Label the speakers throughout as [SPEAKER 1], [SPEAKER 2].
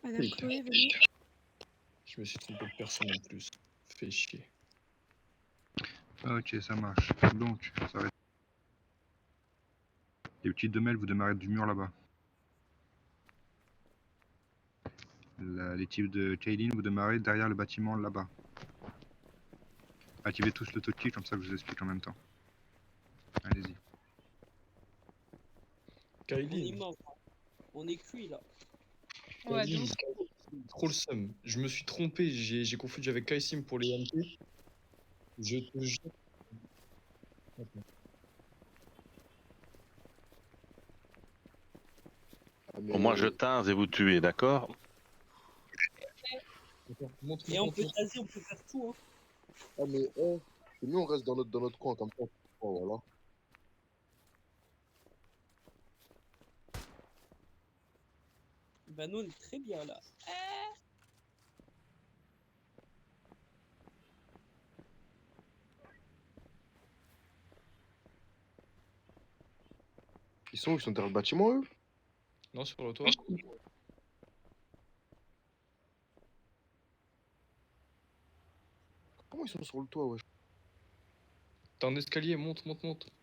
[SPEAKER 1] Madame Chloé, venez.
[SPEAKER 2] Je me suis trompé de personne en plus. Fait chier.
[SPEAKER 3] Ok, ça marche. Donc, ça va être... Les petites demeures, vous démarrez du mur là-bas. Les types de Kaylin, vous démarrez derrière le bâtiment là-bas. Activez tous le touch comme ça que je vous explique en même temps. Allez-y.
[SPEAKER 4] On est
[SPEAKER 2] Kylie,
[SPEAKER 4] mort. On est cuit là.
[SPEAKER 1] Ouais,
[SPEAKER 2] Kylie,
[SPEAKER 1] donc.
[SPEAKER 2] trop le seum. Je me suis trompé, j'ai confondu avec Kaisim pour les MP. Je te jure.
[SPEAKER 5] Au moins je tins et vous tuez, d'accord?
[SPEAKER 4] Et on peut taser, on peut faire tout. Hein.
[SPEAKER 6] Ah mais nous on reste dans notre coin comme ça. Oh, voilà.
[SPEAKER 4] Bah nous on est très bien là.
[SPEAKER 6] Ils sont derrière le bâtiment eux?
[SPEAKER 2] Non, sur le toit.
[SPEAKER 6] Comment ils sont sur le toit, wesh?
[SPEAKER 2] T'as un escalier, monte,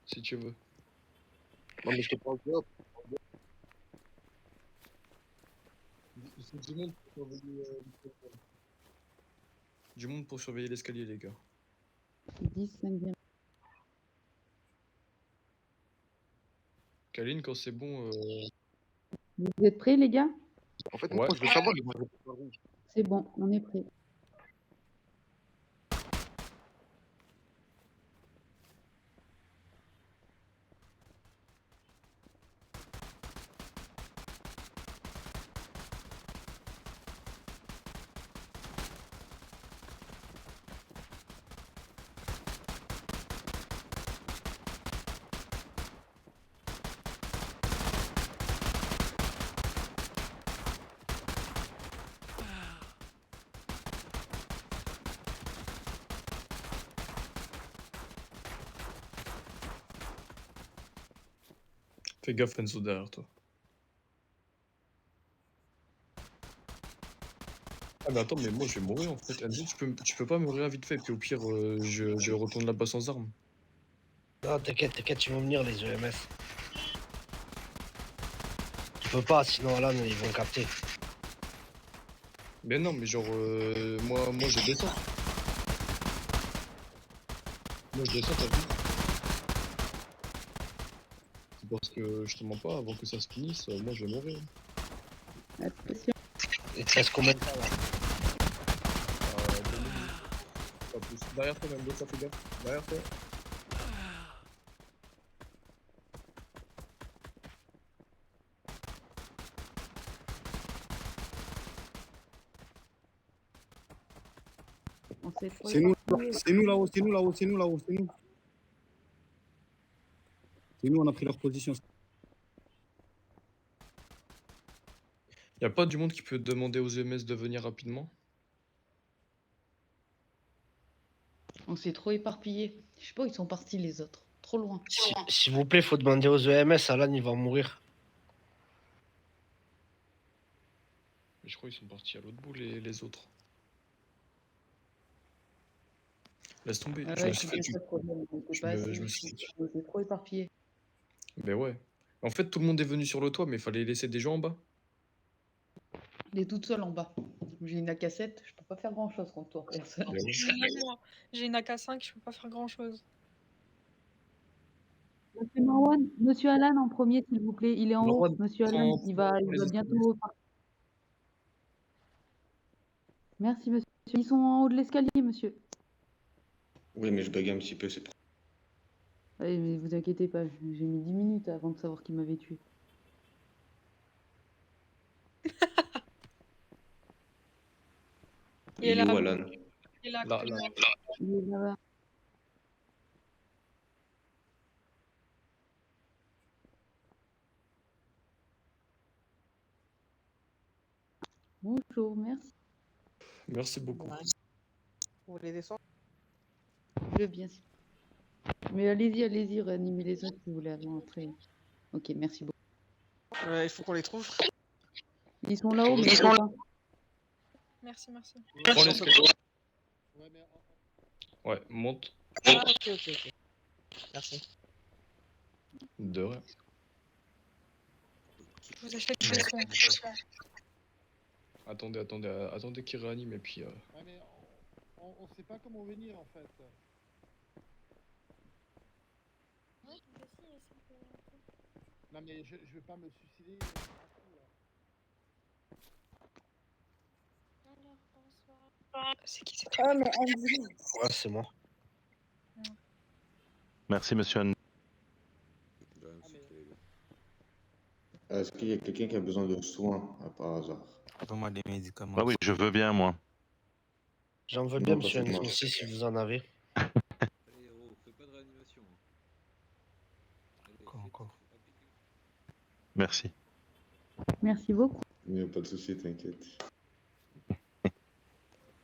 [SPEAKER 2] si tu veux.
[SPEAKER 6] Non mais je te parle de là.
[SPEAKER 2] Du monde pour surveiller l'escalier, les gars.
[SPEAKER 7] 10, 5 bien.
[SPEAKER 2] Kaline, quand c'est bon,
[SPEAKER 7] Vous êtes prêts, les gars?
[SPEAKER 6] En fait,
[SPEAKER 2] Ouais.
[SPEAKER 6] moi je veux savoir, ils vont répondre par où.
[SPEAKER 7] C'est bon, on est prêts.
[SPEAKER 2] fais gaffe, Enzo, derrière toi. Ah mais attends, mais moi je vais mourir en fait. Enzo, tu peux pas mourir vite fait, puis au pire, je retourne là-bas sans arme.
[SPEAKER 8] Non, t'inquiète, ils vont venir les EMS. Tu peux pas, sinon Alan, ils vont capter.
[SPEAKER 2] Mais non, mais genre, moi je descends. Moi je descends, t'as vu? C'est parce que je te mens pas, avant que ça se finisse, moi je vais mourir.
[SPEAKER 7] Attention.
[SPEAKER 8] Il te reste combien de temps là?
[SPEAKER 2] 2 minutes. Pas plus. Derrière toi, même, ça fait gaffe. Derrière toi.
[SPEAKER 7] On sait trop
[SPEAKER 9] C'est nous,
[SPEAKER 7] éparpillés.
[SPEAKER 9] c'est nous là-haut, c'est nous là-haut, c'est nous là-haut, c'est nous. C'est nous, on a pris leur position.
[SPEAKER 2] Y'a pas du monde qui peut demander aux EMS de venir rapidement?
[SPEAKER 7] On s'est trop éparpillés. Je sais pas où ils sont partis, les autres. Trop loin.
[SPEAKER 8] S'il vous plaît, faut demander aux EMS, Alan, il va mourir.
[SPEAKER 2] Mais je crois qu'ils sont partis à l'autre bout, les autres. Laisse tomber, je me suis fait tuer. Je me suis fait tuer.
[SPEAKER 7] On s'est trop éparpillés.
[SPEAKER 2] Mais ouais. En fait, tout le monde est venu sur le toit, mais il fallait laisser des gens en bas.
[SPEAKER 7] Elle est toute seule en bas. J'ai une AK-7, je peux pas faire grand chose contre toi, personne.
[SPEAKER 2] Mais ouais.
[SPEAKER 1] Même moi, j'ai une AK5, je peux pas faire grand chose.
[SPEAKER 7] Monsieur Marwan, Monsieur Alan en premier, s'il vous plaît. Il est en haut.
[SPEAKER 2] Marwan,
[SPEAKER 7] Monsieur Alan, il va
[SPEAKER 2] les
[SPEAKER 7] bientôt. Merci, monsieur. Ils sont en haut de l'escalier, monsieur.
[SPEAKER 9] Oui, mais je bug un petit peu, c'est pour...
[SPEAKER 7] Allez, mais vous inquiétez pas, j'ai mis 10 minutes avant de savoir qui m'avait tué.
[SPEAKER 1] Il est
[SPEAKER 9] Il
[SPEAKER 1] là.
[SPEAKER 9] est où, Alan?
[SPEAKER 1] Il est là,
[SPEAKER 2] Là,
[SPEAKER 1] à côté de
[SPEAKER 2] là.
[SPEAKER 1] moi.
[SPEAKER 7] Il est là-bas. Bonjour, merci.
[SPEAKER 2] Merci beaucoup.
[SPEAKER 4] Vous voulez descendre?
[SPEAKER 7] Je veux bien. Mais allez-y, réanimez les autres si vous voulez rentrer. Ok, merci beaucoup.
[SPEAKER 4] Il faut qu'on les trouve.
[SPEAKER 7] Ils sont là-haut, mais ils sont là.
[SPEAKER 1] Merci, merci.
[SPEAKER 2] Prends l'escalier.
[SPEAKER 9] Ouais, mais
[SPEAKER 2] Ouais, monte.
[SPEAKER 4] Ah, ok. Merci.
[SPEAKER 2] De rien.
[SPEAKER 1] Je vous achète des soins.
[SPEAKER 2] Attendez qu'il réanime et puis.
[SPEAKER 9] ouais, mais on sait pas comment venir en fait. Non, mais je vais pas me suicider.
[SPEAKER 1] C'est qui c'est
[SPEAKER 10] Ah, mais Andy,
[SPEAKER 8] Ouais, c'est moi.
[SPEAKER 5] Merci, monsieur.
[SPEAKER 9] Est-ce qu'il y a quelqu'un qui a besoin de soins, par hasard?
[SPEAKER 11] Donne-moi des médicaments.
[SPEAKER 5] Ah oui, je veux bien, moi.
[SPEAKER 8] J'en veux
[SPEAKER 9] Non,
[SPEAKER 8] bien,
[SPEAKER 9] pas
[SPEAKER 8] monsieur
[SPEAKER 9] cette
[SPEAKER 8] Enzo, si vous en avez.
[SPEAKER 11] Allez, héros, fais pas de réanimation. Encore.
[SPEAKER 5] Merci.
[SPEAKER 7] Merci beaucoup.
[SPEAKER 9] Il n'y a pas de souci, t'inquiète.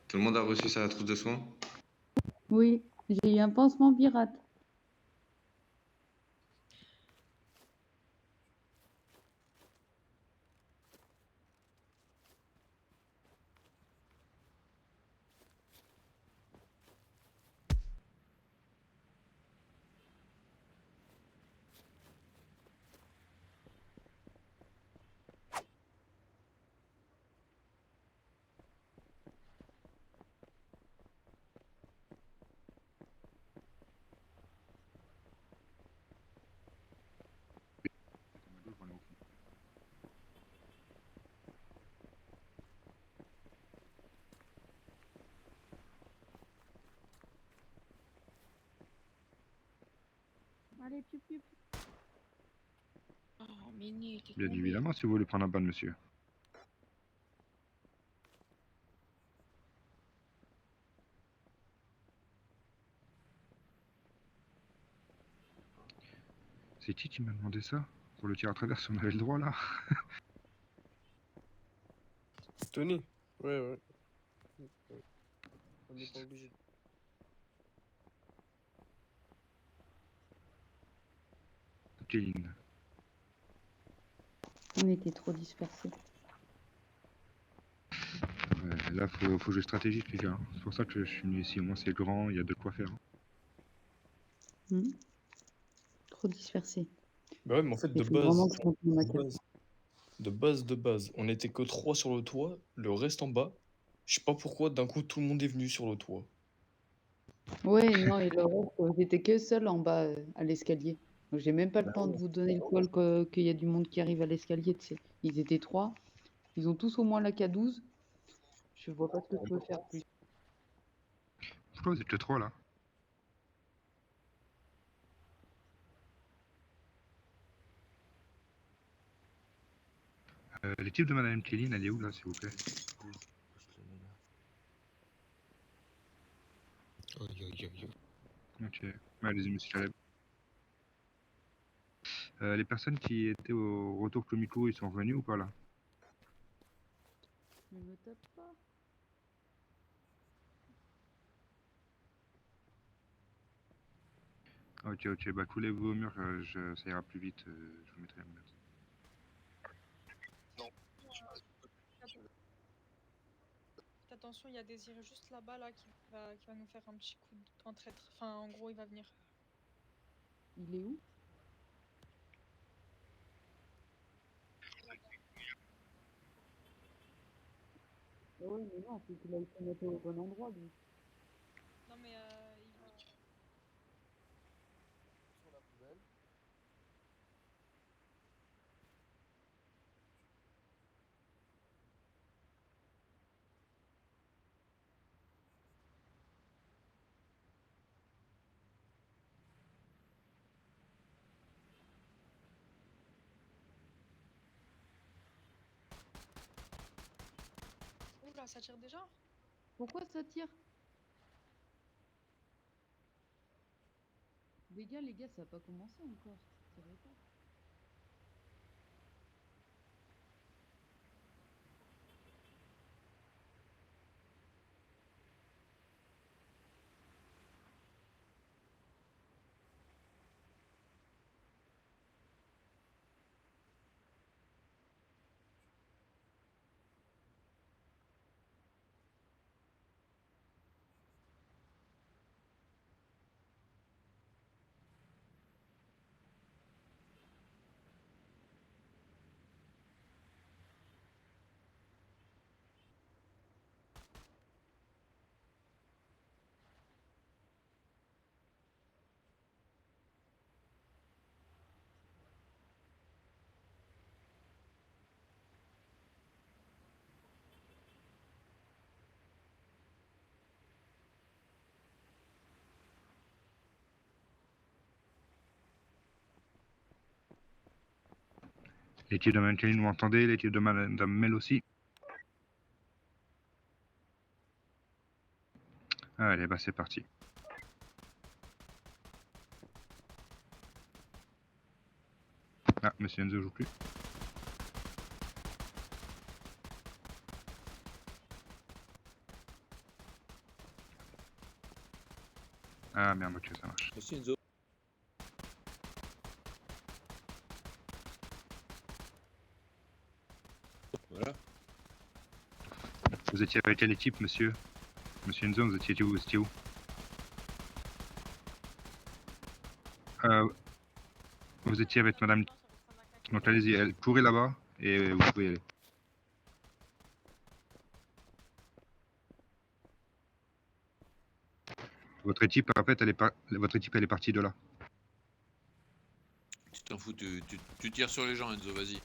[SPEAKER 9] Tout le monde a reçu sa trousse de soins?
[SPEAKER 7] Oui, j'ai eu un pansement pirate. Allez, piou, piou, piou.
[SPEAKER 1] Oh, Mini, t'es
[SPEAKER 3] Bien
[SPEAKER 1] tombé.
[SPEAKER 3] évidemment, si vous voulez prendre un bain, monsieur. C'est qui m'a demandé ça? Pour le tir à travers, si on avait le droit là?
[SPEAKER 2] Tony. Ouais. On n'est pas obligé.
[SPEAKER 3] Kéline.
[SPEAKER 7] On était trop dispersés.
[SPEAKER 3] Ouais, là, faut jouer stratégique, les gars. Hein. C'est pour ça que je suis venu ici. Au moins, c'est grand, il y a de quoi faire. Hein.
[SPEAKER 7] Hmm. Trop dispersés.
[SPEAKER 2] Bah ouais, mais en fait,
[SPEAKER 7] Il faut vraiment que je monte mon maquette.
[SPEAKER 2] de base, on était que 3 sur le toit, le reste en bas. Je sais pas pourquoi, d'un coup, tout le monde est venu sur le toit.
[SPEAKER 7] Ouais, non, et le reste, j'étais que seule en bas à l'escalier. Donc j'ai même pas le temps de vous donner le call qu'il y a du monde qui arrive à l'escalier, tu sais. Ils étaient 3. Ils ont tous au moins la K12. Je vois pas ce que je peux faire plus.
[SPEAKER 3] Pourquoi vous êtes que 3 là? L'équipe de Madame Kéline, elle est où là, s'il vous plaît? Ok. Allez-y, monsieur Caleb. Les personnes qui étaient au retour comico, ils sont revenus ou pas là?
[SPEAKER 7] Ne me tape pas.
[SPEAKER 3] Ok, bah coulez-vous au mur, ça ira plus vite, je vous mettrai l'ambulance.
[SPEAKER 1] Attention, il y a Désiré juste là-bas là, qui va nous faire un petit coup en traître. Enfin, en gros, il va venir.
[SPEAKER 7] Il est où? Oui, mais non, c'est qu'il a été mettre au bon endroit, lui.
[SPEAKER 1] Non, mais il va.
[SPEAKER 6] Sur la poubelle.
[SPEAKER 1] Oula, ça tire déjà?
[SPEAKER 7] Pourquoi ça tire? Les gars, ça n'a pas commencé encore. Tirez pas.
[SPEAKER 3] L'équipe de Madame Kaline, vous m'entendez? L'équipe de Madame Mel aussi? Allez, bah c'est parti. Ah, Monsieur Enzo joue plus. Ah merde, ok, ça marche.
[SPEAKER 11] Monsieur Enzo. Voilà.
[SPEAKER 3] Vous étiez avec quelle équipe, monsieur? Monsieur Enzo, vous étiez où? Vous étiez où? Vous étiez avec Madame. Donc allez-y, courez là-bas et vous pouvez y aller. Votre équipe, en fait, votre équipe, elle est partie de là.
[SPEAKER 11] Tu t'en fous, tu tires sur les gens, Enzo, vas-y.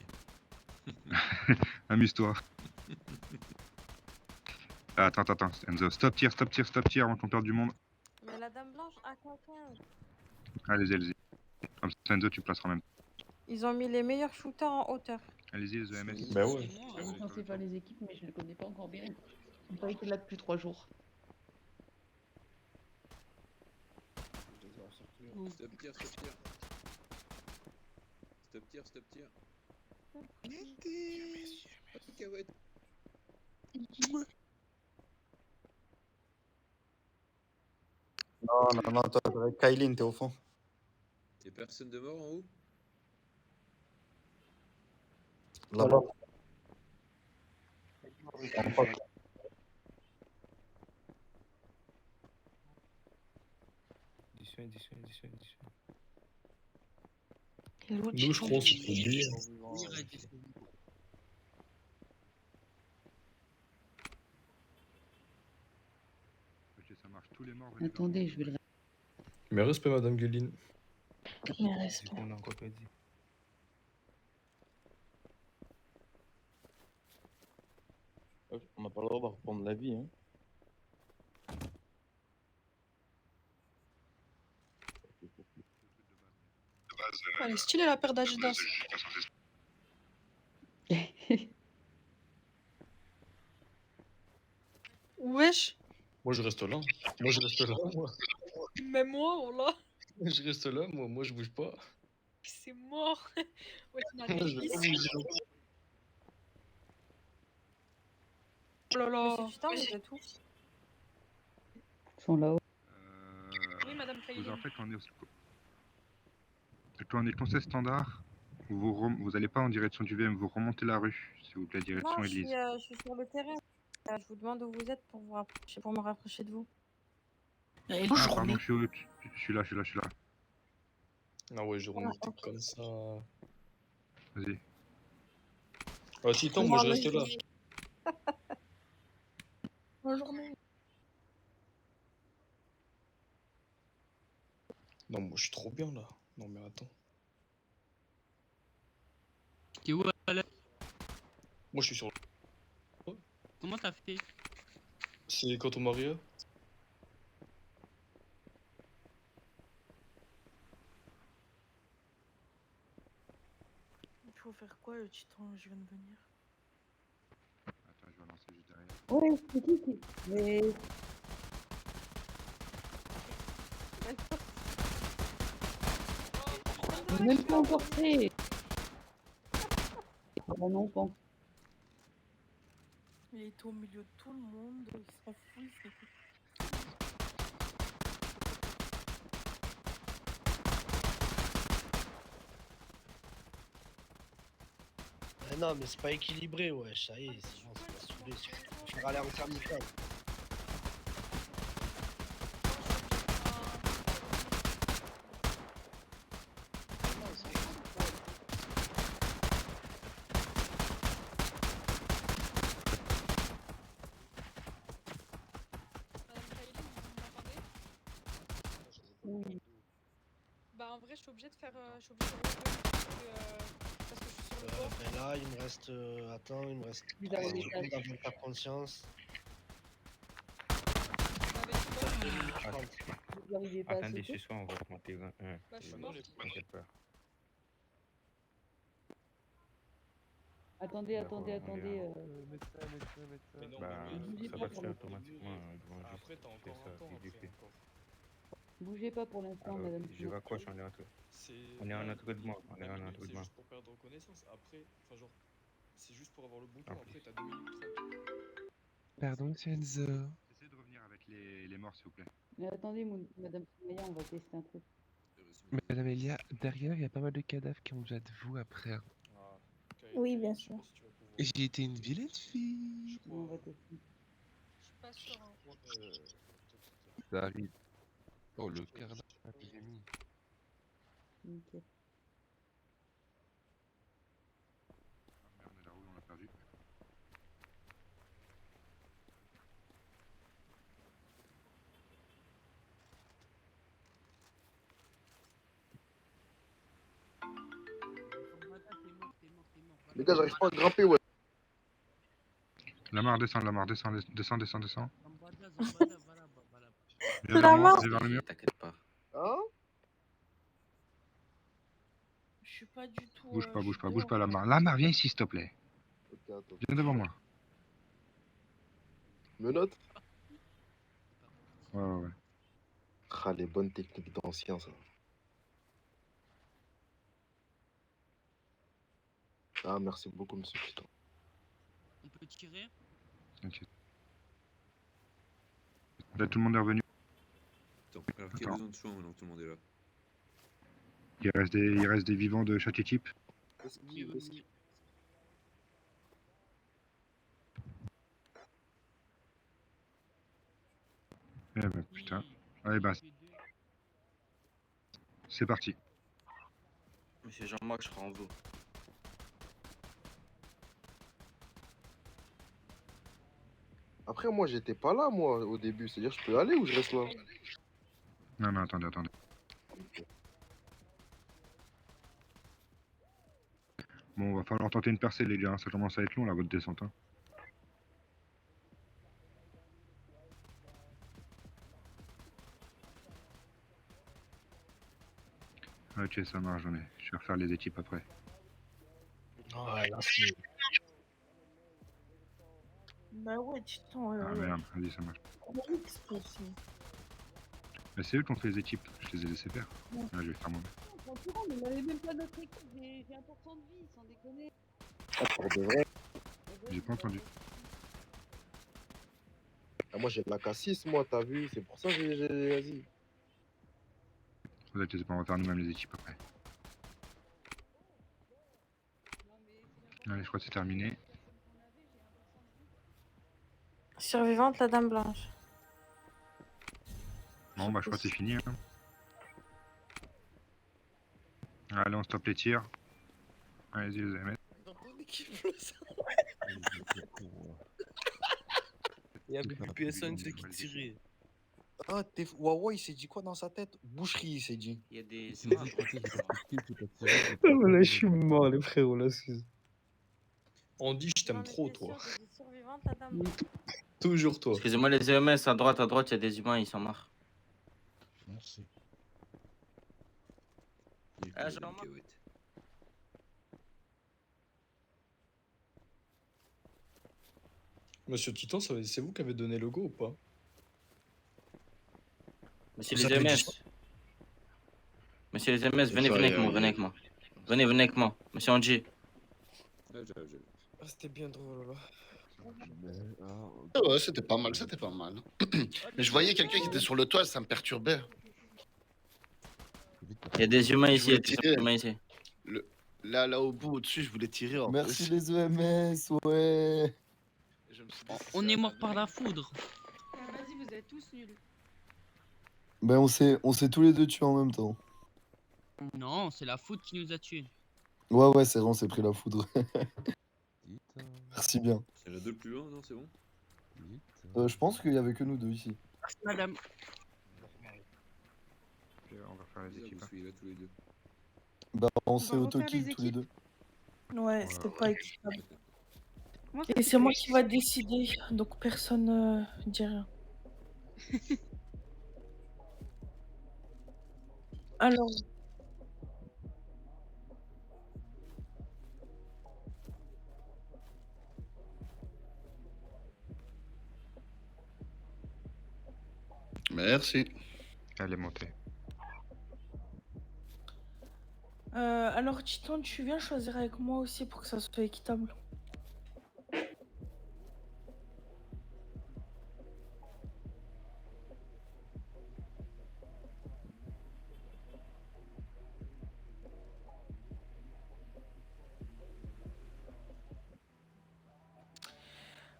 [SPEAKER 3] Amuse-toi. Ah, attends, Enzo, stop tir avant qu'on perde du monde.
[SPEAKER 10] Mais la dame blanche a quelqu'un.
[SPEAKER 3] Allez-y. Comme ça, Enzo, tu placeras même.
[SPEAKER 10] Ils ont mis les meilleurs shooters en hauteur.
[SPEAKER 3] Allez-y, les EMS.
[SPEAKER 2] Bah ouais.
[SPEAKER 7] Je suis censé faire les équipes, mais je ne les connais pas encore bien. Ils n'ont pas été là depuis 3 jours.
[SPEAKER 11] Stop tir. Stop tir. Cacahuète.
[SPEAKER 12] Non, toi, avec Kylin, t'es au fond.
[SPEAKER 11] Y'a personne de mort en haut?
[SPEAKER 12] Là-bas.
[SPEAKER 2] Nous, je crois qu'on s'est oublié.
[SPEAKER 3] Ok, ça marche. Tous les morts.
[SPEAKER 7] Attendez, je vais le.
[SPEAKER 2] Mais respect, Madame Gueline.
[SPEAKER 10] Mais respect.
[SPEAKER 12] On a encore pas dit. On n'a pas le droit de reprendre la vie, hein.
[SPEAKER 1] Elle est stylée la paire d'Adidas. Wesh,
[SPEAKER 2] Moi, je reste là. Moi.
[SPEAKER 1] même moi, on l'a.
[SPEAKER 2] Je reste là, moi, je bouge pas.
[SPEAKER 1] C'est mort. Ouais, on a
[SPEAKER 2] Moi,
[SPEAKER 1] des
[SPEAKER 2] je vais pas
[SPEAKER 1] fils.
[SPEAKER 2] bouger.
[SPEAKER 1] Oh là là.
[SPEAKER 10] Monsieur Tutor, vous êtes où?
[SPEAKER 7] Ils sont là-haut.
[SPEAKER 1] Oui, Madame
[SPEAKER 3] En
[SPEAKER 1] Kaylin.
[SPEAKER 3] fait, quand on est conseil standard, vous allez pas en direction du VM, vous remontez la rue, s'il vous plaît, direction
[SPEAKER 10] Non,
[SPEAKER 3] église.
[SPEAKER 10] je suis sur le terrain. Je vous demande où vous êtes pour me rapprocher de vous.
[SPEAKER 3] Ah, pardon, je suis là.
[SPEAKER 2] Ah ouais, je remonte
[SPEAKER 10] ok.
[SPEAKER 2] comme ça.
[SPEAKER 3] Vas-y.
[SPEAKER 2] Ah si, attends, moi, je reste là.
[SPEAKER 1] Bonne journée.
[SPEAKER 2] Non, moi, je suis trop bien, là. Non, mais attends.
[SPEAKER 13] T'es où, Alain?
[SPEAKER 2] Moi, je suis sur...
[SPEAKER 13] Comment t'as fait?
[SPEAKER 2] C'est Canton Maria.
[SPEAKER 10] Il faut faire quoi, le titan? Je viens de venir.
[SPEAKER 3] Attends, je vais lancer juste derrière.
[SPEAKER 7] Ouais, c'est qui? Mais. Même pas encore fait. Ah bah non, pas.
[SPEAKER 10] Il était au milieu de tout le monde, il s'en fout, il fait que...
[SPEAKER 8] Non, mais c'est pas équilibré, ouais, ça y est, c'est bon, c'est pas saoulé. Je vais aller en camical.
[SPEAKER 1] Oui. Bah en vrai je suis obligée de faire je suis obligée de revenir parce que je suis sur le bord.
[SPEAKER 8] Ben là, il me reste. Attends, il me reste
[SPEAKER 7] Vous
[SPEAKER 8] 3
[SPEAKER 7] arrivez pas à
[SPEAKER 8] secondes avant de faire conscience.
[SPEAKER 7] Vous arrivez pas à
[SPEAKER 11] Attendez,
[SPEAKER 7] sauter.
[SPEAKER 11] ce soir, on va monter 1.
[SPEAKER 1] Bah je suis morte.
[SPEAKER 11] T'inquiète pas.
[SPEAKER 7] Attendez, attendez, attendez.
[SPEAKER 3] Bah,
[SPEAKER 7] bougez
[SPEAKER 3] ça
[SPEAKER 7] pas
[SPEAKER 3] va se
[SPEAKER 7] pour
[SPEAKER 3] faire
[SPEAKER 7] l'instant.
[SPEAKER 3] automatiquement. Ils vont
[SPEAKER 11] Après, t'as
[SPEAKER 3] juste
[SPEAKER 11] encore
[SPEAKER 3] faire
[SPEAKER 11] un
[SPEAKER 3] ça,
[SPEAKER 11] temps.
[SPEAKER 3] vite fait.
[SPEAKER 7] Bougez pas pour l'instant,
[SPEAKER 3] Alors,
[SPEAKER 7] madame.
[SPEAKER 3] je raccroche, on est en truc. On est en entraînement, on est en
[SPEAKER 2] C'est
[SPEAKER 3] entraînement.
[SPEAKER 2] juste pour perdre connaissance. Après, enfin, genre, c'est juste pour avoir le bouton. Après, t'as 2 minutes 30.
[SPEAKER 12] Pardon, Kenzo.
[SPEAKER 3] Essayez de revenir avec les morts, s'il vous plaît.
[SPEAKER 7] Mais attendez, madame Soumaya, on va tester un truc.
[SPEAKER 12] Madame Elia, derrière, il y a pas mal de cadavres qui ont besoin de vous après.
[SPEAKER 2] Ah,
[SPEAKER 10] Oui, bien sûr.
[SPEAKER 2] si tu vas pouvoir.
[SPEAKER 12] Et j'ai été une vilaine fille.
[SPEAKER 2] Je
[SPEAKER 7] On va
[SPEAKER 2] crois.
[SPEAKER 7] tester.
[SPEAKER 1] Je suis pas sûre. Hein.
[SPEAKER 12] Ça arrive. Oh, le carnage que j'ai mis.
[SPEAKER 7] Ok.
[SPEAKER 3] Ah, merde, la roue, on l'a perdu.
[SPEAKER 6] Les gars, j'arrive pas à grimper, ouais.
[SPEAKER 3] Lamar, descend, descend. Viens vers
[SPEAKER 10] Lamar.
[SPEAKER 3] moi, viens vers le mur.
[SPEAKER 11] T'inquiète pas.
[SPEAKER 6] Hein?
[SPEAKER 10] Je suis pas du tout.
[SPEAKER 3] Bouge pas, Lamar. Lamar, viens ici, s'il te plaît.
[SPEAKER 6] Ok, attends.
[SPEAKER 3] Viens devant moi.
[SPEAKER 6] Menottes?
[SPEAKER 3] Ouais.
[SPEAKER 6] Ah, les bonnes techniques d'anciens, ça. Ah, merci beaucoup, monsieur Piton.
[SPEAKER 13] On peut tirer.
[SPEAKER 3] T'inquiète. Là, tout le monde est revenu.
[SPEAKER 11] Attends, alors qui a besoin de soins maintenant que tout le monde est là?
[SPEAKER 3] Il reste des vivants de chaque équipe. Eh ben, putain. Allez, bah. C'est parti.
[SPEAKER 12] Monsieur Jean-Marc, je serai en vous.
[SPEAKER 6] Après, moi, j'étais pas là, moi, au début. C'est-à-dire, je peux aller ou je reste là?
[SPEAKER 3] Non, attendez. Bon, va falloir tenter une percée, les gars. Ça commence à être long, là, votre descente. Hein. Ok, ça marche, j'en ai. Je vais refaire les équipes après.
[SPEAKER 8] Ah, là, c'est.
[SPEAKER 10] Bah ouais, Titan.
[SPEAKER 3] Ah merde, vas-y, ça marche.
[SPEAKER 10] Aussi.
[SPEAKER 3] Mais c'est eux qui ont fait les équipes. Je les ai laissés faire. Là, je vais faire moi-même.
[SPEAKER 7] Mais il avait même pas notre équipe. J'ai 1% de vie, sans déconner.
[SPEAKER 6] Ah, pour de vrai?
[SPEAKER 3] J'ai pas entendu.
[SPEAKER 6] Ah, moi, j'ai de la K6, moi, t'as vu? C'est pour ça que Vas-y.
[SPEAKER 3] Vous inquiétez pas, on va faire nous-mêmes les équipes après. Allez, je crois que c'est terminé.
[SPEAKER 10] Survivante, la dame blanche.
[SPEAKER 3] Bon, bah, je crois que c'est fini. Hein. Allez, on stoppe les tirs. Allez-y, les amis.
[SPEAKER 12] Il y avait plus personne qui tirait. Ah, Wawa, il s'est dit quoi dans sa tête? Boucherie, il s'est dit. Il y a des.
[SPEAKER 2] Là, je suis mort, les frérots, là, excuse. Andy, je t'aime trop, toi.
[SPEAKER 10] Survivante, la dame blanche.
[SPEAKER 2] Toujours toi.
[SPEAKER 12] Excusez-moi, les EMS, à droite, il y a des humains, ils sont morts.
[SPEAKER 2] Merci.
[SPEAKER 12] Ah, Jean-Marc.
[SPEAKER 2] Monsieur Titan, c'est vous qui avez donné le go ou pas?
[SPEAKER 12] Monsieur
[SPEAKER 2] Vous
[SPEAKER 12] les
[SPEAKER 2] appelez
[SPEAKER 12] EMS.
[SPEAKER 2] du-
[SPEAKER 12] Monsieur les EMS, venez avec moi. Venez avec moi. Monsieur Angie.
[SPEAKER 11] Ah, j'arrive.
[SPEAKER 12] Ah, c'était bien drôle, là.
[SPEAKER 9] Ouais, c'était pas mal, c'était pas mal. Mais je voyais quelqu'un qui était sur le toit, ça me perturbait.
[SPEAKER 12] Il y a des humains ici,
[SPEAKER 9] Je voulais tirer. Là, au bout, au-dessus, je voulais tirer. En
[SPEAKER 14] Merci
[SPEAKER 9] plus.
[SPEAKER 14] les EMS, ouais.
[SPEAKER 9] Je me suis dit,
[SPEAKER 13] On est mort par la foudre.
[SPEAKER 1] Vas-y, vous êtes tous nuls.
[SPEAKER 14] Ben on s'est tous les deux tués en même temps.
[SPEAKER 13] Non, c'est la foudre qui nous a tués.
[SPEAKER 14] Ouais, c'est vrai, on s'est pris la foudre. Merci bien.
[SPEAKER 11] Il y en a deux plus loin, non, c'est bon?
[SPEAKER 14] Je pense qu'il y avait que nous deux ici.
[SPEAKER 13] Merci, madame.
[SPEAKER 3] On va faire les
[SPEAKER 11] Vous
[SPEAKER 3] équipes. hein.
[SPEAKER 11] suivez là tous les deux.
[SPEAKER 14] Bah on
[SPEAKER 10] va
[SPEAKER 14] s'est
[SPEAKER 10] refaire
[SPEAKER 14] auto-kill
[SPEAKER 10] les
[SPEAKER 14] tous les deux.
[SPEAKER 10] Ouais, c'est pas équitable.
[SPEAKER 1] Comment
[SPEAKER 10] Et c'est moi qui va décider, donc personne dit rien. Alors,
[SPEAKER 9] Merci.
[SPEAKER 3] Elle est montée.
[SPEAKER 10] Alors, Titan, tu viens choisir avec moi aussi pour que ça soit équitable.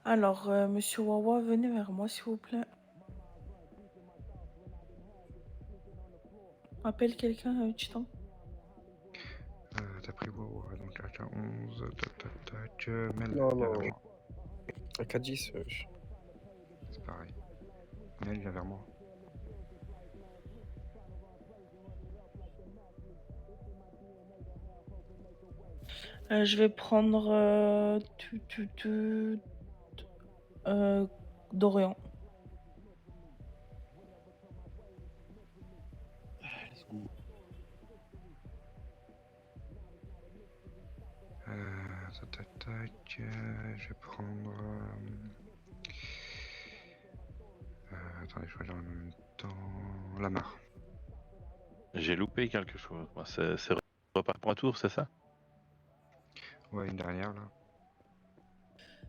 [SPEAKER 10] Alors, monsieur Wawa, venez vers moi, s'il vous plaît. Appelle quelqu'un, Titan.
[SPEAKER 3] T'as pris wow, donc AK11, tac, Mel,
[SPEAKER 12] Non,
[SPEAKER 3] viens
[SPEAKER 12] non.
[SPEAKER 3] vers moi.
[SPEAKER 12] AK10,
[SPEAKER 3] C'est pareil. Mel, viens vers moi.
[SPEAKER 10] Je vais prendre Dorian.
[SPEAKER 12] Let's go.
[SPEAKER 3] Je vais prendre. Attendez, je regarde en même temps. Lamar.
[SPEAKER 5] J'ai loupé quelque chose. Moi, c'est repas pour un tour, c'est ça?
[SPEAKER 3] Ouais, une dernière là.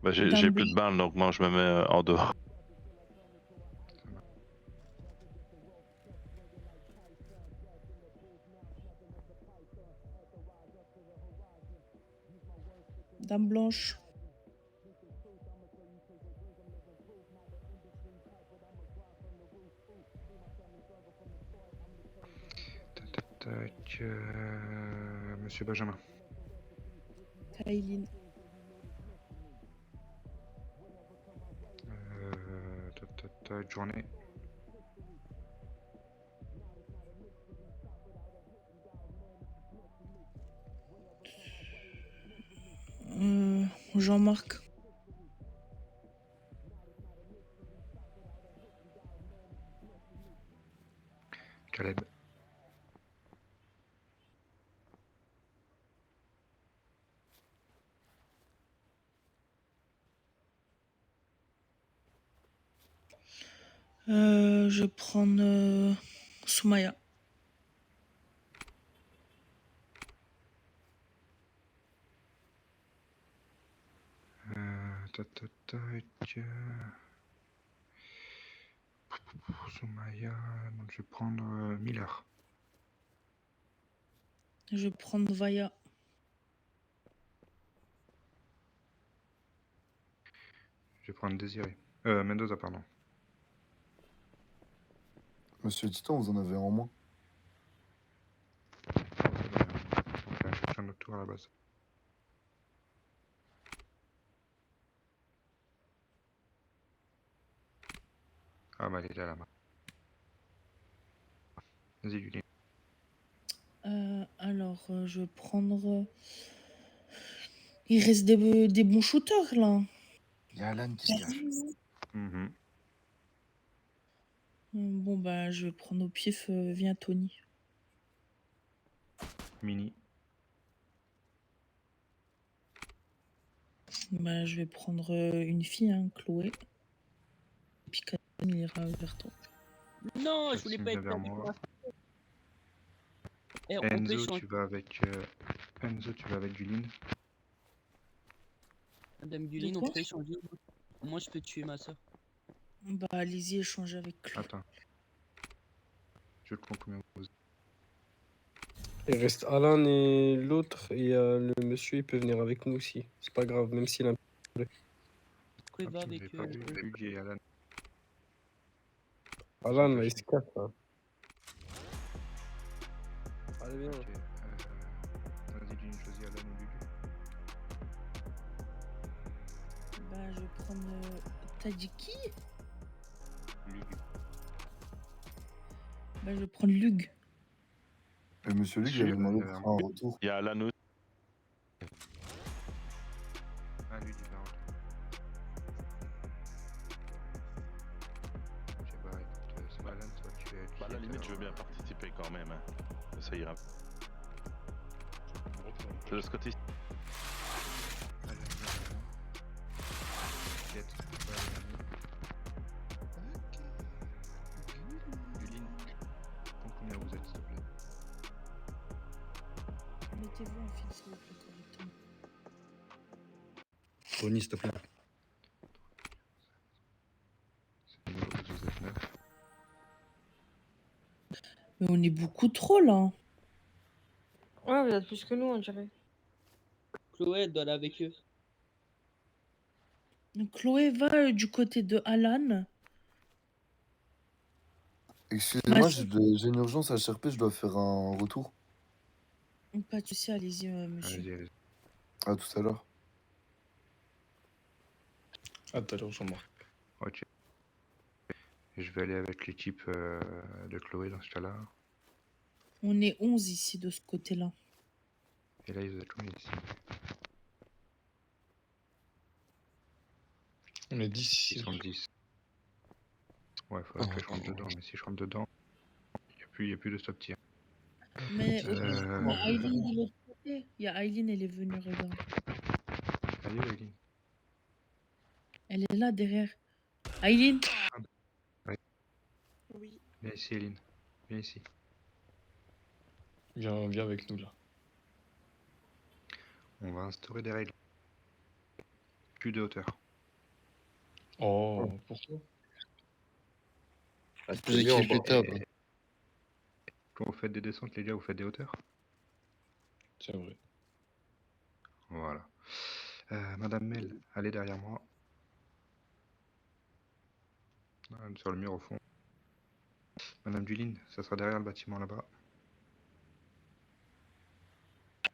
[SPEAKER 5] Bah, j'ai plus de balles, donc moi je me mets en dehors.
[SPEAKER 10] Dame blanche.
[SPEAKER 3] Monsieur Benjamin.
[SPEAKER 10] Kailin.
[SPEAKER 3] Journée.
[SPEAKER 10] Jean-Marc.
[SPEAKER 3] Caleb.
[SPEAKER 10] Je vais prendre Soumaya.
[SPEAKER 3] Soumaya, donc je vais prendre Miller.
[SPEAKER 10] Je vais prendre Vaya.
[SPEAKER 3] Je vais prendre Désiré. Mendoza, pardon.
[SPEAKER 14] Monsieur Titan, vous en avez un en moins.
[SPEAKER 3] On va chercher un autre tour à la base. Ah bah il est là là-bas. Vas-y Julien.
[SPEAKER 10] Alors, je vais prendre... Il reste des bons shooters, là.
[SPEAKER 14] Il y a Alan qui se cache.
[SPEAKER 10] Bon, bah, je vais prendre au pif, viens Tony.
[SPEAKER 3] Mini.
[SPEAKER 10] Bah, je vais prendre une fille, hein, Chloé. Et puis Kaden, il ira vers toi.
[SPEAKER 13] Non, je voulais pas être
[SPEAKER 3] vers
[SPEAKER 13] avec
[SPEAKER 3] moi.
[SPEAKER 13] moi. Eh, on peut
[SPEAKER 3] Enzo,
[SPEAKER 13] échanger.
[SPEAKER 3] tu vas avec Julien.
[SPEAKER 13] Madame Guline, on
[SPEAKER 10] quoi
[SPEAKER 13] peut échanger. Moi, je peux tuer ma soeur.
[SPEAKER 10] Bah, allez-y, échanger avec Chloé.
[SPEAKER 3] Attends. Je le prends combien vous.
[SPEAKER 12] Il reste Alan et l'autre, et le monsieur, il peut venir avec nous aussi. C'est pas grave, même s'il a un peu.
[SPEAKER 13] Chloé va avec
[SPEAKER 3] Hugues et Alan.
[SPEAKER 12] Alan, là, il se casse, là. Allez, viens.
[SPEAKER 3] Ok, vas-y, Julien, choisis Alan ou Hugues.
[SPEAKER 10] Bah, je vais prendre... T'as dit qui?
[SPEAKER 3] Hugues.
[SPEAKER 10] Bah, je vais prendre Lug.
[SPEAKER 14] Monsieur Luc, j'avais demandé de faire un retour.
[SPEAKER 5] Il y a Alan aussi.
[SPEAKER 3] Ah, lui, il va rentrer. Je sais pas, écoute, soit Alan, soit tu es.
[SPEAKER 5] Bah, à la limite, je veux bien participer quand même. Hein. Ça ira. Je laisse côté.
[SPEAKER 12] Tony, s'il te plaît.
[SPEAKER 10] Mais on est beaucoup trop là.
[SPEAKER 1] Ouais, vous êtes plus que nous, on dirait.
[SPEAKER 13] Chloé, elle doit aller avec eux.
[SPEAKER 10] Chloé va du côté de Alan.
[SPEAKER 14] Excusez-moi, j'ai une urgence à HRP, je dois faire un retour.
[SPEAKER 10] Pas de souci, allez-y, monsieur.
[SPEAKER 3] Allez-y, allez-y.
[SPEAKER 14] À tout à l'heure.
[SPEAKER 2] À tout à l'heure, Jean-Marc.
[SPEAKER 3] Ok. Je vais aller avec l'équipe de Chloé dans ce cas-là.
[SPEAKER 10] On est 11 ici de ce côté-là.
[SPEAKER 3] Et là, ils êtes combien ici?
[SPEAKER 2] On est 10
[SPEAKER 3] Ils
[SPEAKER 2] ici.
[SPEAKER 3] sont 10. Ouais, il faudrait que je rentre dedans, mais si je rentre dedans, il n'y a plus de stop tir.
[SPEAKER 10] Mais il y a Aileen de l'autre côté. Il y a Aileen, elle est venue, regarde.
[SPEAKER 3] Allez, Aileen.
[SPEAKER 10] Elle est là derrière. Aileen.
[SPEAKER 3] Ouais.
[SPEAKER 1] Oui.
[SPEAKER 3] Viens ici, Aileen. Viens ici.
[SPEAKER 2] Viens avec nous là.
[SPEAKER 3] On va instaurer des règles. Plus de hauteur.
[SPEAKER 2] Oh, pourquoi?
[SPEAKER 6] Ah,
[SPEAKER 14] Plus équitable.
[SPEAKER 3] Quand vous faites des descentes, les gars, vous faites des hauteurs?
[SPEAKER 2] C'est vrai.
[SPEAKER 3] Voilà. Madame Mel, allez derrière moi. Sur le mur au fond. Madame Duline, ça sera derrière le bâtiment là-bas.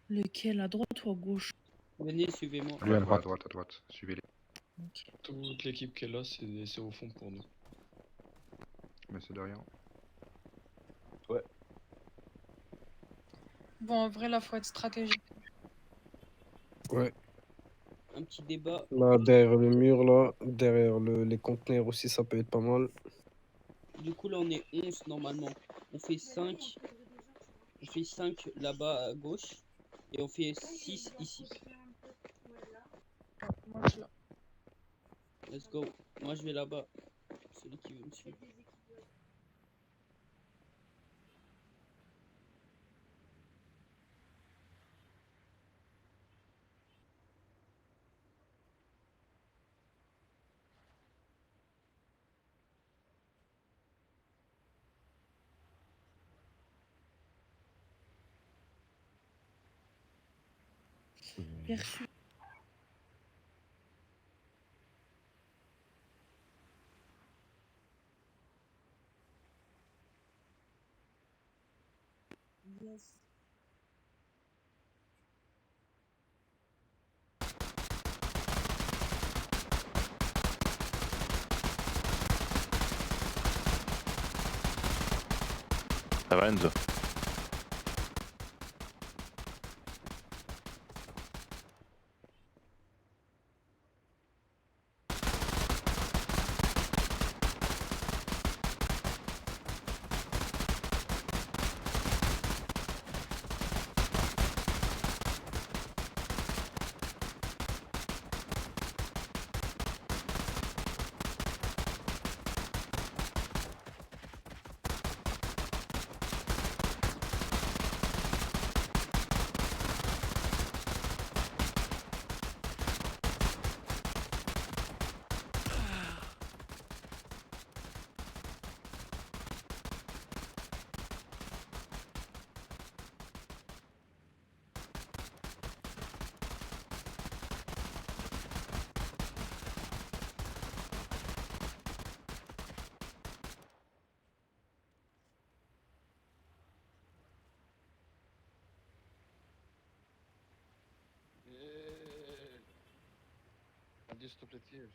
[SPEAKER 10] Lequel, à droite ou à gauche?
[SPEAKER 13] Venez, suivez-moi.
[SPEAKER 3] Ouais, à droite. Suivez-les.
[SPEAKER 10] Ok.
[SPEAKER 2] Toute l'équipe qui est là, c'est au fond pour nous.
[SPEAKER 3] Mais c'est de rien.
[SPEAKER 2] Ouais.
[SPEAKER 1] Bon, en vrai, là, faut être stratégique.
[SPEAKER 12] Ouais.
[SPEAKER 13] Un petit débat.
[SPEAKER 12] Là, derrière le mur, là, derrière les conteneurs aussi, ça peut être pas mal.
[SPEAKER 13] Du coup, là, on est 11 normalement. On fait 5. On fait 5 là-bas à gauche. Et on fait 6 ici.
[SPEAKER 1] Moi, je suis là.
[SPEAKER 13] Let's go. Moi, je vais là-bas. Celui qui veut me suivre.
[SPEAKER 10] Perçu. Yes.
[SPEAKER 5] Ça va, Enzo?
[SPEAKER 9] Vas-y, stop les tirs.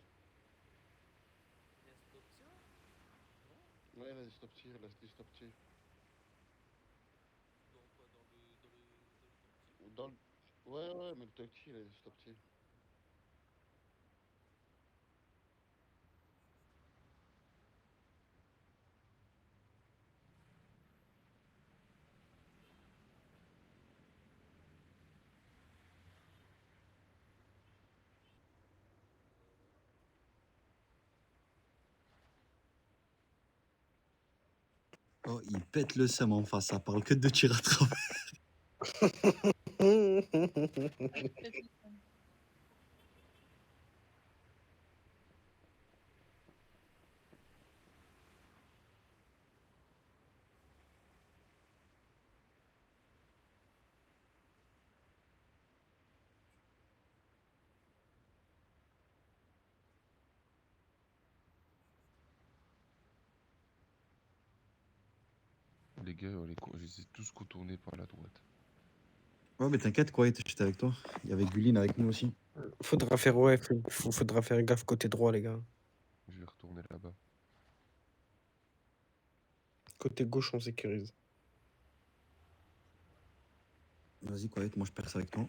[SPEAKER 9] Ouais, vas-y, stop tir, laisse-les stop tir. Dans le... Ouais, mais le top tir, il est stop tir.
[SPEAKER 15] Oh, il pète le seum en face, ça parle que de tir à travers.
[SPEAKER 16] les gars, je les ai tous contournés par la droite.
[SPEAKER 15] Ouais, mais t'inquiète, quoi, j'étais avec toi. Il y avait Guline avec nous aussi.
[SPEAKER 12] Faudra faire, faudra faire gaffe côté droit, les gars.
[SPEAKER 16] Je vais retourner là-bas.
[SPEAKER 12] Côté gauche, on sécurise.
[SPEAKER 15] Vas-y, quoi, moi je perce avec toi.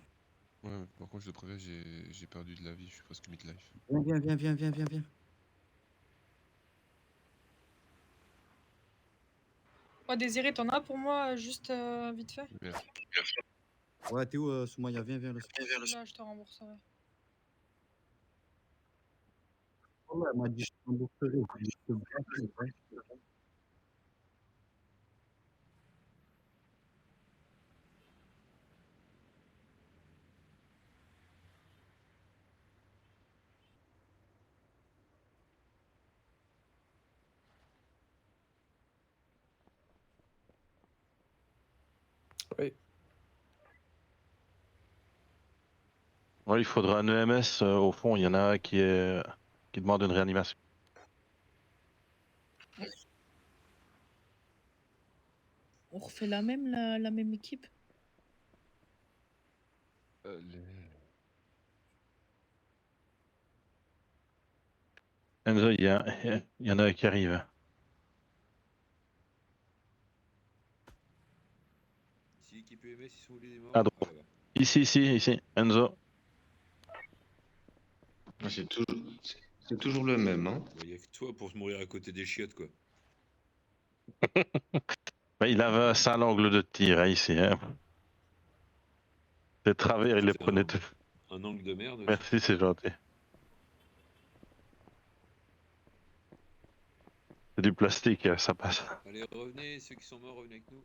[SPEAKER 16] Ouais, par contre, je te préviens, j'ai perdu de la vie, je suis presque mid-life.
[SPEAKER 15] Viens.
[SPEAKER 1] Ouais, Désiré, t'en as pour moi, juste vite fait?
[SPEAKER 16] Merci.
[SPEAKER 15] Ouais, t'es où, Soumaya? Viens, le
[SPEAKER 1] Là, je te rembourserai.
[SPEAKER 15] Ouais, elle m'a dit, je te rembourserai. Je te rembourserai.
[SPEAKER 12] Oui.
[SPEAKER 5] Ouais, il faudra un EMS au fond. Il y en a un qui demande une réanimation.
[SPEAKER 10] On refait la même équipe.
[SPEAKER 5] Enzo, il y en a un qui arrive.
[SPEAKER 11] Si l'équipe EMS, ils sont où les morts?
[SPEAKER 5] À droite. Ici, Enzo.
[SPEAKER 2] C'est toujours le même, hein.
[SPEAKER 11] Il n'y a que toi pour mourir à côté des chiottes, quoi.
[SPEAKER 5] Bah, il avait un sale angle de tir, hein, ici. Hein. De travers, il les prenait tous.
[SPEAKER 11] Un angle de merde. Aussi.
[SPEAKER 5] Merci, c'est gentil. C'est du plastique, ça passe.
[SPEAKER 11] Allez, revenez, ceux qui sont morts, revenez avec nous.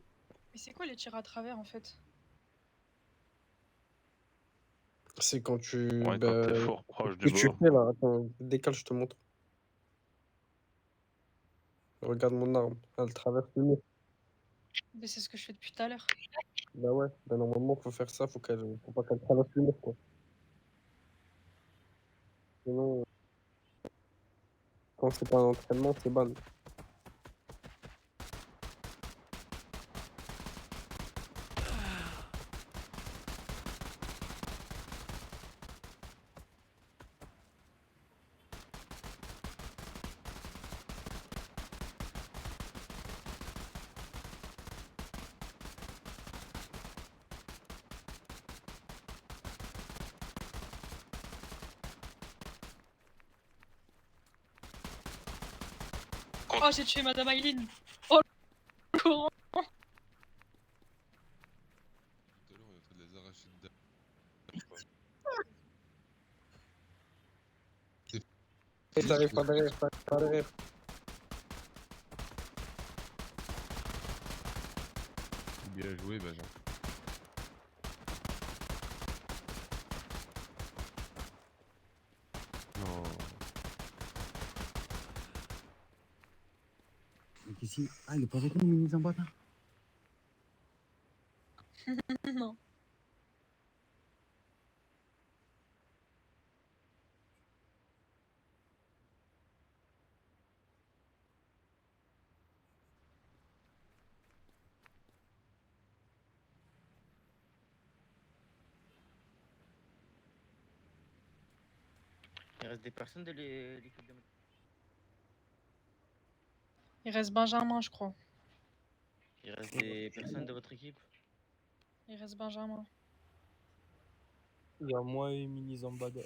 [SPEAKER 1] Mais c'est quoi les tirs à travers en fait?
[SPEAKER 12] C'est quand tu.
[SPEAKER 5] Ouais, quand t'es fort proche du
[SPEAKER 12] que tu
[SPEAKER 5] bord.
[SPEAKER 12] fais là, attends, décale, je te montre. Regarde mon arme, elle traverse le mur.
[SPEAKER 1] Mais c'est ce que je fais depuis tout à l'heure.
[SPEAKER 12] Bah ouais, bah normalement faut faire ça, faut pas qu'elle traverse le mur quoi. Sinon, quand c'est pas un entraînement, c'est ban.
[SPEAKER 1] Oh, j'ai tué Madame Aileen. Oh, le courant.
[SPEAKER 16] Tout à l'heure, on est en train de les arracher de
[SPEAKER 12] T'arrives pas derrière, t'arrives pas derrière.
[SPEAKER 16] Bien joué, Benjamin. Non.
[SPEAKER 15] Donc ici, ah, il est pas avec nous, Mini Zambata.
[SPEAKER 1] Non.
[SPEAKER 13] Il reste des personnes de l'équipe de...
[SPEAKER 1] Il reste Benjamin, je crois.
[SPEAKER 13] Il reste des personnes de votre équipe?
[SPEAKER 1] Il reste Benjamin.
[SPEAKER 12] Il y a moi et Mini Zambada.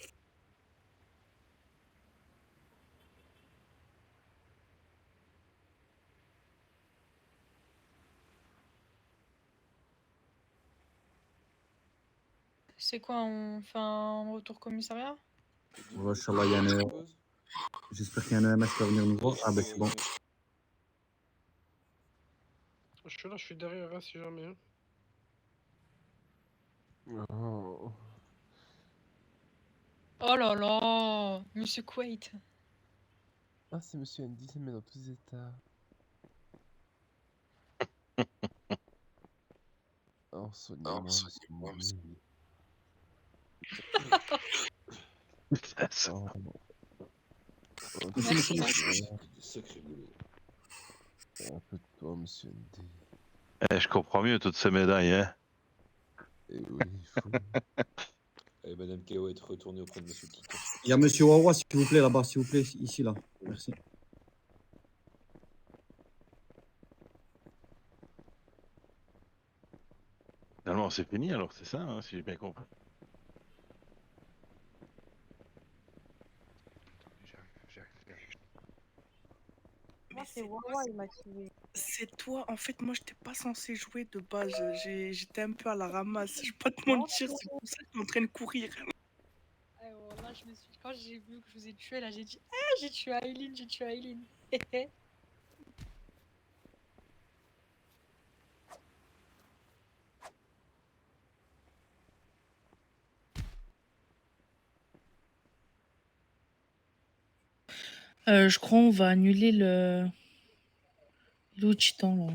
[SPEAKER 1] C'est quoi, on fait un retour commissariat?
[SPEAKER 15] Ouais, Inch'Allah, il y a un... J'espère qu'il y a un EMS qui va venir nous voir. Ah, bah c'est bon.
[SPEAKER 12] Je suis là, je suis derrière, hein, si jamais.
[SPEAKER 16] Oh.
[SPEAKER 1] Oh là là, Monsieur Quaid.
[SPEAKER 17] Ah, c'est Monsieur Andy, mais dans tous les états. Oh, soignez-moi, monsieur. Oh.
[SPEAKER 1] Merci.
[SPEAKER 11] Sacré boulot.
[SPEAKER 17] Un peu de toi, monsieur Andy.
[SPEAKER 5] Eh, je comprends mieux toutes ces médailles, hein.
[SPEAKER 16] Et oui, il faut.
[SPEAKER 11] Allez, Madame KO est retournée auprès de Monsieur Titan.
[SPEAKER 15] Il y a Monsieur Wawa, s'il vous plaît, là-bas, s'il vous plaît, ici, là. Merci.
[SPEAKER 5] Finalement, c'est fini alors, c'est ça, hein, si j'ai bien compris.
[SPEAKER 10] Moi, c'est Wawa, il m'a tué. C'est toi, en fait, moi, j'étais pas censé jouer de base. J'étais un peu à la ramasse. Je vais pas te mentir, c'est pour ça que je suis en train de courir.
[SPEAKER 1] Là, quand j'ai vu que je vous ai tué, là, j'ai dit ah, j'ai tué Aileen, j'ai tué Aileen.
[SPEAKER 10] Je crois on va annuler le titan, là.